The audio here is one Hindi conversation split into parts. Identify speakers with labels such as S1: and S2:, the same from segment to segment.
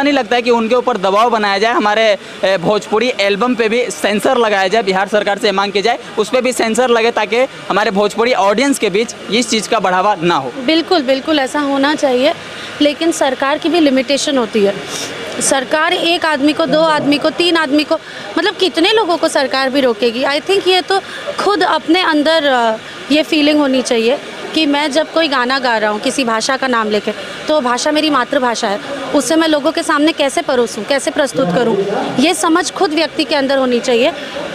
S1: नहीं लगता है कि उनके ऊपर दबाव बनाया जाए, हमारे भोजपुरी एल्बम पे भी सेंसर लगाया जाए, बिहार सरकार से मांग की जाए उस पर भी सेंसर लगे ताकि हमारे भोजपुरी ऑडियंस के बीच इस चीज़ का बढ़ावा ना हो?
S2: बिल्कुल बिल्कुल ऐसा होना चाहिए, लेकिन सरकार की भी लिमिटेशन होती है। सरकार एक आदमी को, दो आदमी को, तीन आदमी को, मतलब कितने लोगों को सरकार भी रोकेगी? आई थिंक ये तो खुद अपने अंदर ये फीलिंग होनी चाहिए कि मैं जब कोई गाना गा रहा हूँ किसी भाषा का नाम लेके, तो भाषा मेरी मातृभाषा है, उससे मैं लोगों के सामने कैसे परोसूँ, कैसे प्रस्तुत करूँ, ये समझ खुद व्यक्ति के अंदर होनी चाहिए।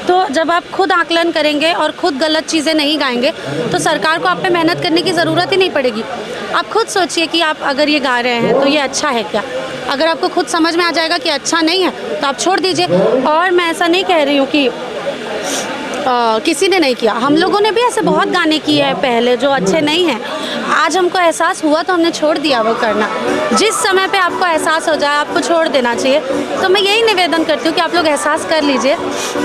S2: तो जब आप खुद आकलन करेंगे और खुद गलत चीज़ें नहीं गाएंगे तो सरकार को आप पे मेहनत करने की ज़रूरत ही नहीं पड़ेगी। आप खुद सोचिए कि आप अगर ये गा रहे हैं तो ये अच्छा है क्या? अगर आपको खुद समझ में आ जाएगा कि अच्छा नहीं है तो आप छोड़ दीजिए। और मैं ऐसा नहीं कह रही हूँ कि किसी ने नहीं किया, हम लोगों ने भी ऐसे बहुत गाने किए हैं पहले जो अच्छे नहीं हैं। आज हमको एहसास हुआ तो हमने छोड़ दिया वो करना। जिस समय पे आपको एहसास हो जाए आपको छोड़ देना चाहिए। तो मैं यही निवेदन करती हूँ कि आप लोग एहसास कर लीजिए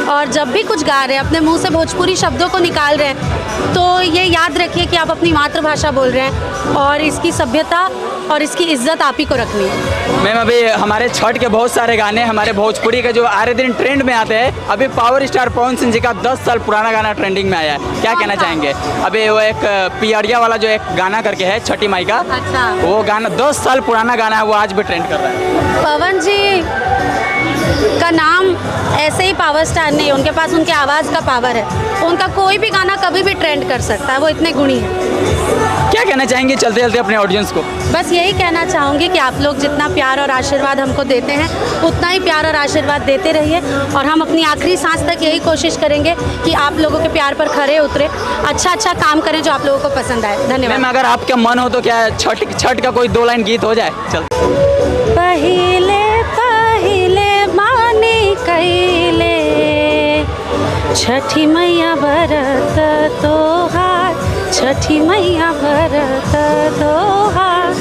S2: और जब भी कुछ गा रहे हैं, अपने मुंह से भोजपुरी शब्दों को निकाल रहे हैं, तो ये याद रखिए कि आप अपनी मातृभाषा बोल रहे हैं और इसकी सभ्यता और इसकी इज्जत आप ही को रखनी है।
S1: मैम, अभी हमारे छठ के बहुत सारे गाने हमारे भोजपुरी के जो आए दिन ट्रेंड में आते हैं, अभी पावर स्टार पवन सिंह जी का 10 साल पुराना गाना ट्रेंडिंग में आया है, क्या कहना चाहेंगे? अभी वो एक पियरिया वाला जो एक गाना करके है छठी माई का,
S2: अच्छा,
S1: वो गाना 10 साल पुराना गाना है, वो आज भी ट्रेंड कर रहा है।
S2: पवन जी का नाम ऐसे ही पावर स्टार नहीं है, उनके पास उनके आवाज़ का पावर है, उनका कोई भी गाना कभी भी ट्रेंड कर सकता है, वो इतने गुणी हैं।
S1: क्या कहना चाहेंगे चलते चलते अपने ऑडियंस को?
S2: बस यही कहना चाहूँगी कि आप लोग जितना प्यार और आशीर्वाद हमको देते हैं उतना ही प्यार और आशीर्वाद देते रहिए और हम अपनी आखिरी सांस तक यही कोशिश करेंगे कि आप लोगों के प्यार पर खरे उतरे, अच्छा काम करें जो आप लोगों को पसंद आए। धन्यवाद।
S1: मैम, अगर आपका मन हो तो क्या छठ का कोई 2 लाइन गीत हो जाए? चल।
S2: पहिले पहिले माने कैले छठी मैया भरत तोहार, छठी मैया भरत तोहार।